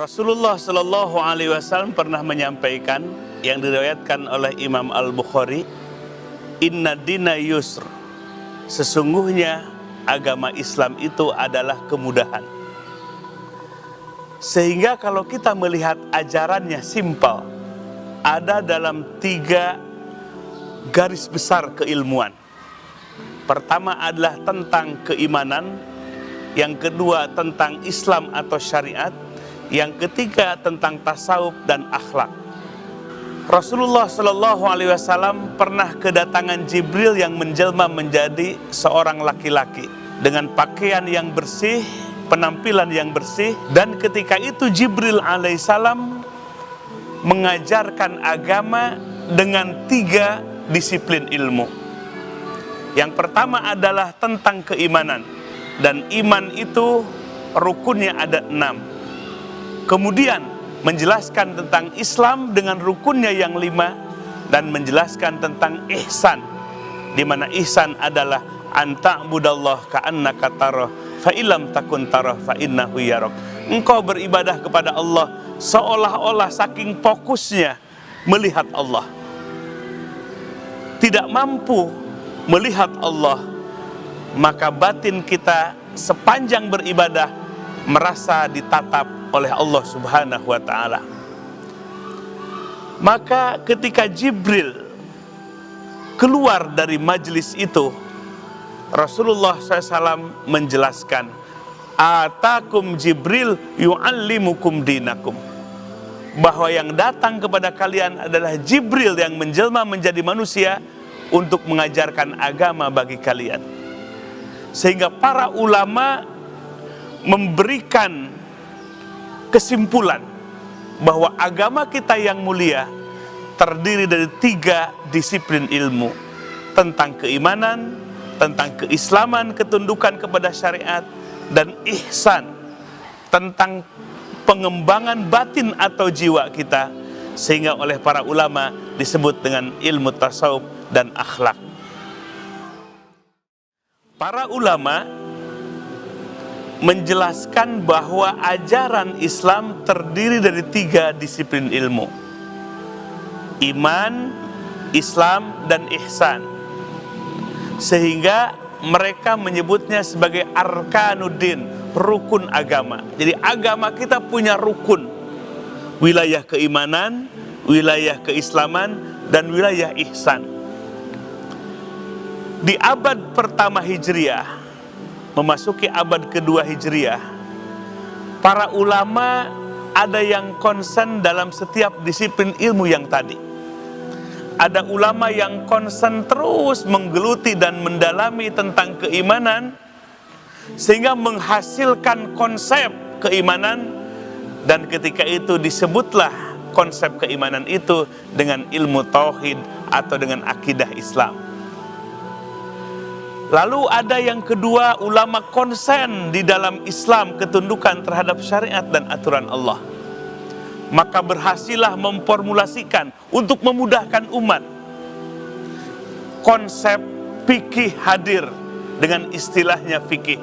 Rasulullah Shallallahu Alaihi Wasallam pernah menyampaikan yang diriwayatkan oleh Imam Al-Bukhari, Inna dina yusr, sesungguhnya agama Islam itu adalah kemudahan. Sehingga kalau kita melihat ajarannya simpel, ada dalam 3 garis besar keilmuan. Pertama adalah tentang keimanan, yang kedua tentang Islam atau syariat, yang ketiga tentang tasawuf dan akhlak. Rasulullah Shallallahu Alaihi Wasallam pernah kedatangan Jibril yang menjelma menjadi seorang laki-laki dengan pakaian yang bersih, penampilan yang bersih, dan ketika itu Jibril alaihissalam mengajarkan agama dengan 3 disiplin ilmu. Yang pertama adalah tentang keimanan, dan iman itu rukunnya ada 6. Kemudian menjelaskan tentang Islam dengan rukunnya yang 5, dan menjelaskan tentang ihsan, di mana ihsan adalah anta'budallah ka'annaka tarah fa illam takun tarah fa innahu yarak. Engkau beribadah kepada Allah seolah-olah saking fokusnya melihat Allah. Tidak mampu melihat Allah, maka batin kita sepanjang beribadah merasa ditatap oleh Allah Subhanahu wa ta'ala. Maka ketika Jibril keluar dari majelis itu, Rasulullah SAW menjelaskan, Atakum Jibril yu'allimukum dinakum, bahwa yang datang kepada kalian adalah Jibril yang menjelma menjadi manusia untuk mengajarkan agama bagi kalian. Sehingga para ulama memberikan kesimpulan bahwa agama kita yang mulia terdiri dari 3 disiplin ilmu, tentang keimanan, tentang keislaman, ketundukan kepada syariat, dan ihsan, tentang pengembangan batin atau jiwa kita, sehingga oleh para ulama disebut dengan ilmu tasawuf dan akhlak. Para ulama menjelaskan bahwa ajaran Islam terdiri dari 3 disiplin ilmu: iman, Islam, dan ihsan. Sehingga mereka menyebutnya sebagai arkanuddin, rukun agama. Jadi agama kita punya rukun: wilayah keimanan, wilayah keislaman, dan wilayah ihsan. Di abad pertama Hijriah memasuki abad kedua Hijriah, para ulama ada yang konsen dalam setiap disiplin ilmu yang tadi. Ada ulama yang konsen terus menggeluti dan mendalami tentang keimanan, sehingga menghasilkan konsep keimanan, dan ketika itu disebutlah konsep keimanan itu dengan ilmu tauhid atau dengan akidah Islam. Lalu ada yang kedua, ulama konsen di dalam Islam ketundukan terhadap syariat dan aturan Allah. Maka berhasillah memformulasikan untuk memudahkan umat. Konsep fikih hadir dengan istilahnya fikih,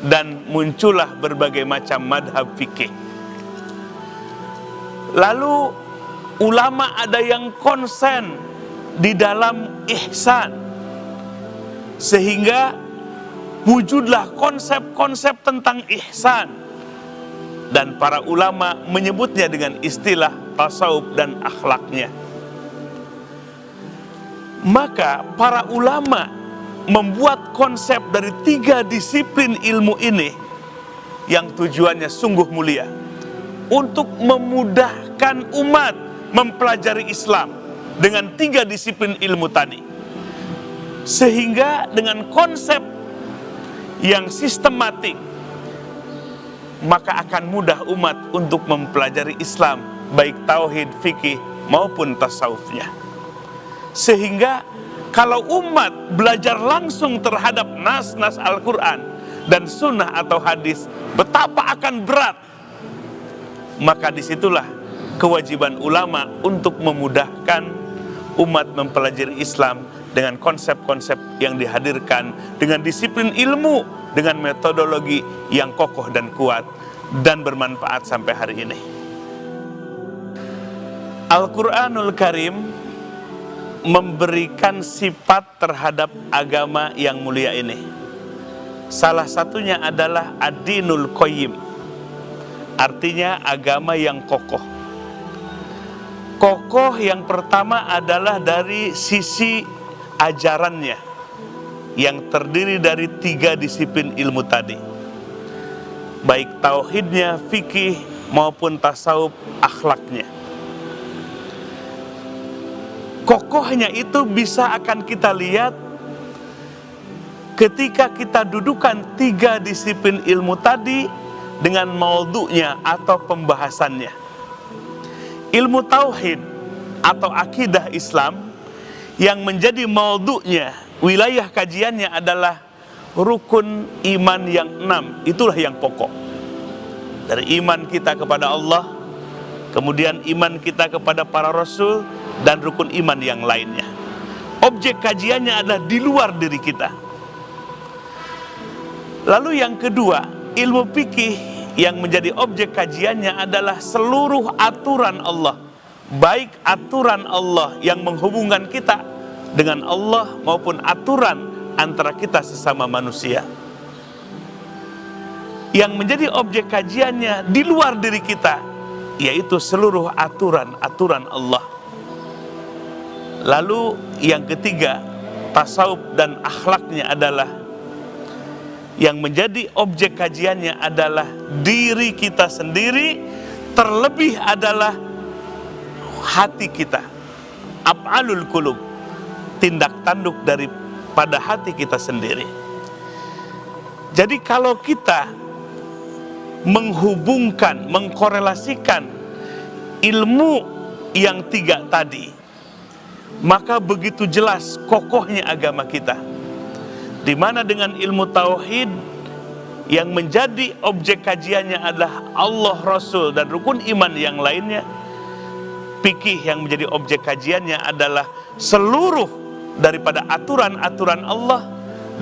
dan muncullah berbagai macam madhab fikih. Lalu ulama ada yang konsen di dalam ihsan, sehingga wujudlah konsep-konsep tentang ihsan, dan para ulama menyebutnya dengan istilah tasawuf dan akhlaknya. Maka para ulama membuat konsep dari 3 disiplin ilmu ini yang tujuannya sungguh mulia, untuk memudahkan umat mempelajari Islam dengan 3 disiplin ilmu tadi. Sehingga dengan konsep yang sistematik, maka akan mudah umat untuk mempelajari Islam, baik tauhid, fikih maupun tasawufnya. Sehingga kalau umat belajar langsung terhadap nas-nas Al-Quran dan sunnah atau hadis, betapa akan berat. Maka disitulah kewajiban ulama untuk memudahkan umat mempelajari Islam dengan konsep-konsep yang dihadirkan, dengan disiplin ilmu, dengan metodologi yang kokoh dan kuat, dan bermanfaat sampai hari ini. Al-Quranul Karim memberikan sifat terhadap agama yang mulia ini. Salah satunya adalah ad-dinul qayyim, artinya agama yang kokoh. Kokoh yang pertama adalah dari sisi ajarannya, yang terdiri dari 3 disiplin ilmu tadi, baik tauhidnya, fikih, maupun tasawuf, akhlaknya. Kokohnya itu bisa akan kita lihat ketika kita dudukan 3 disiplin ilmu tadi dengan maudhu'nya atau pembahasannya. Ilmu tauhid atau akidah Islam yang menjadi maudhu'nya, wilayah kajiannya adalah rukun iman yang 6. Itulah yang pokok. Dari iman kita kepada Allah, kemudian iman kita kepada para rasul, dan rukun iman yang lainnya. Objek kajiannya adalah di luar diri kita. Lalu yang kedua, ilmu fikih yang menjadi objek kajiannya adalah seluruh aturan Allah, baik aturan Allah yang menghubungkan kita dengan Allah maupun aturan antara kita sesama manusia. Yang menjadi objek kajiannya di luar diri kita, yaitu seluruh aturan-aturan Allah. Lalu yang ketiga, tasawuf dan akhlaknya adalah yang menjadi objek kajiannya adalah diri kita sendiri, terlebih adalah hati kita, af'alul qulub, tindak tanduk daripada hati kita sendiri. Jadi kalau kita menghubungkan, mengkorelasikan ilmu yang 3 tadi, maka begitu jelas kokohnya agama kita, di mana dengan ilmu tauhid yang menjadi objek kajiannya adalah Allah, Rasul, dan rukun iman yang lainnya. Fikih yang menjadi objek kajiannya adalah seluruh daripada aturan-aturan Allah,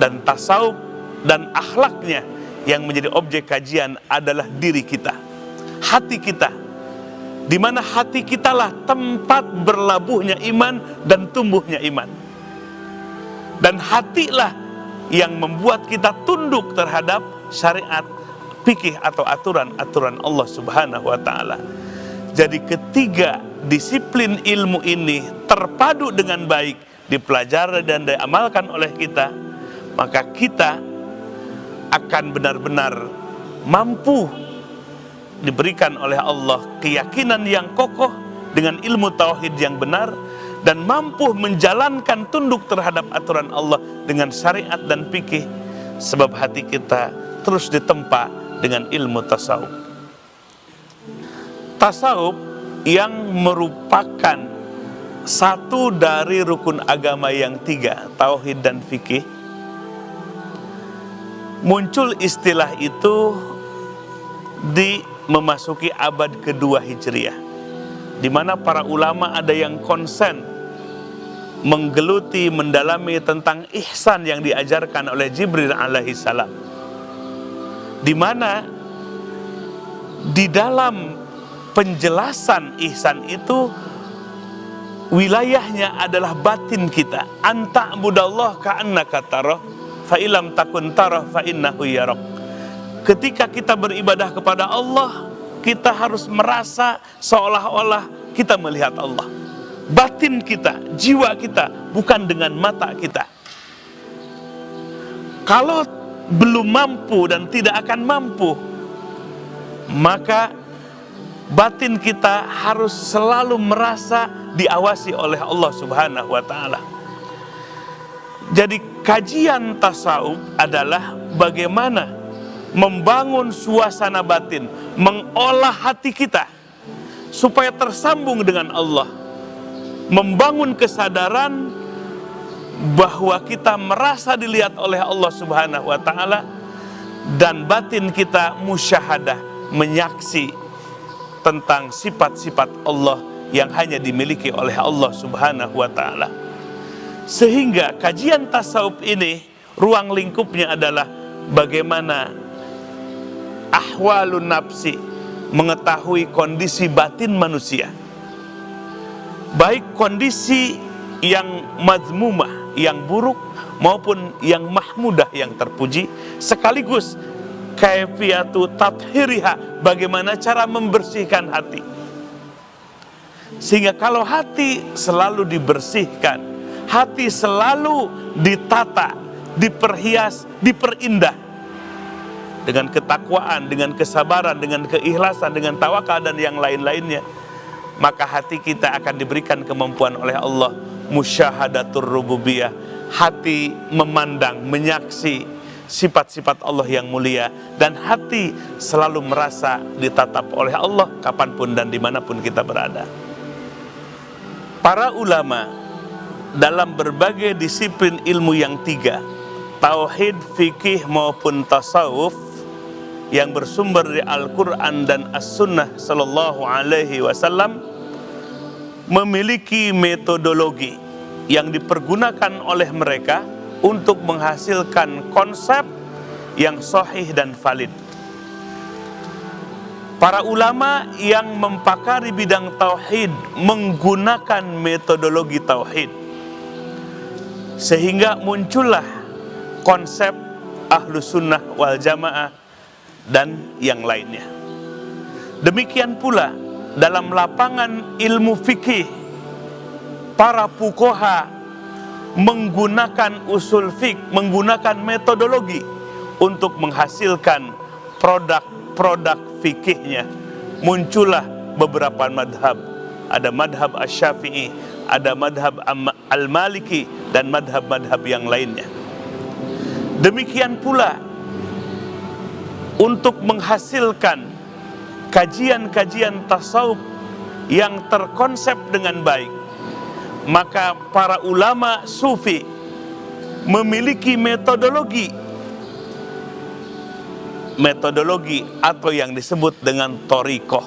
dan tasawuf dan akhlaknya yang menjadi objek kajian adalah diri kita, hati kita, di mana hati kitalah tempat berlabuhnya iman dan tumbuhnya iman. Dan hatilah yang membuat kita tunduk terhadap syariat, fikih atau aturan-aturan Allah Subhanahu wa taala. Jadi ketiga disiplin ilmu ini terpadu dengan baik, dipelajari dan diamalkan oleh kita, maka kita akan benar-benar mampu diberikan oleh Allah keyakinan yang kokoh dengan ilmu tauhid yang benar, dan mampu menjalankan tunduk terhadap aturan Allah dengan syariat dan fikih, sebab hati kita terus ditempa dengan ilmu tasawuf. Tasawuf yang merupakan satu dari rukun agama yang 3, tauhid dan fikih. Muncul istilah itu di memasuki abad kedua Hijriah, di mana para ulama ada yang konsen menggeluti, mendalami tentang ihsan yang diajarkan oleh Jibril alaihi salam, di mana di dalam penjelasan ihsan itu wilayahnya adalah batin kita. Anta budallah ka'annaka tarah, fa ilam takun tarah fa innahu yarak. Ketika kita beribadah kepada Allah, kita harus merasa seolah-olah kita melihat Allah. Batin kita, jiwa kita, bukan dengan mata kita. Kalau belum mampu dan tidak akan mampu, maka batin kita harus selalu merasa diawasi oleh Allah Subhanahu wa taala. Jadi kajian tasawuf adalah bagaimana membangun suasana batin, mengolah hati kita supaya tersambung dengan Allah, membangun kesadaran bahwa kita merasa dilihat oleh Allah Subhanahu wa taala, dan batin kita musyahadah, menyaksi tentang sifat-sifat Allah yang hanya dimiliki oleh Allah Subhanahu wa taala. Sehingga kajian tasawuf ini ruang lingkupnya adalah bagaimana ahwalun nafsi, mengetahui kondisi batin manusia, baik kondisi yang mazmumah, yang buruk, maupun yang mahmudah, yang terpuji, sekaligus kaifiyatu tathhiriha, bagaimana cara membersihkan hati. Sehingga kalau hati selalu dibersihkan, hati selalu ditata, diperhias, diperindah dengan ketakwaan, dengan kesabaran, dengan keikhlasan, dengan tawakal dan yang lain-lainnya, maka hati kita akan diberikan kemampuan oleh Allah musyahadatur rububiyah, hati memandang, menyaksi sifat-sifat Allah yang mulia, dan hati selalu merasa ditatap oleh Allah kapanpun dan dimanapun kita berada. Para ulama dalam berbagai disiplin ilmu yang tiga, tauhid, fikih maupun tasawuf, yang bersumber dari Al-Quran dan As-Sunnah Sallallahu Alaihi Wasallam, memiliki metodologi yang dipergunakan oleh mereka untuk menghasilkan konsep yang sahih dan valid. Para ulama yang mempakari bidang tauhid menggunakan metodologi tauhid, sehingga muncullah konsep Ahlus Sunnah wal Jamaah dan yang lainnya. Demikian pula dalam lapangan ilmu fikih, para fuqaha menggunakan usul fiqh, menggunakan metodologi untuk menghasilkan produk-produk fikihnya. Muncullah beberapa madhab, ada madhab Asy-Syafi'i, ada madhab Al-Maliki, dan madhab-madhab yang lainnya. Demikian pula untuk menghasilkan kajian-kajian tasawuf yang terkonsep dengan baik, maka para ulama sufi memiliki metodologi atau yang disebut dengan thariqah.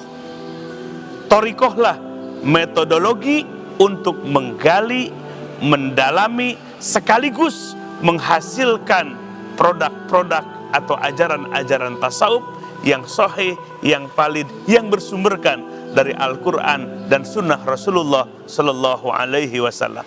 Thariqahlah metodologi untuk menggali, mendalami, sekaligus menghasilkan produk-produk atau ajaran-ajaran tasawuf yang sahih, yang valid, yang bersumberkan dari Al-Quran dan Sunnah Rasulullah Sallallahu Alaihi Wasallam.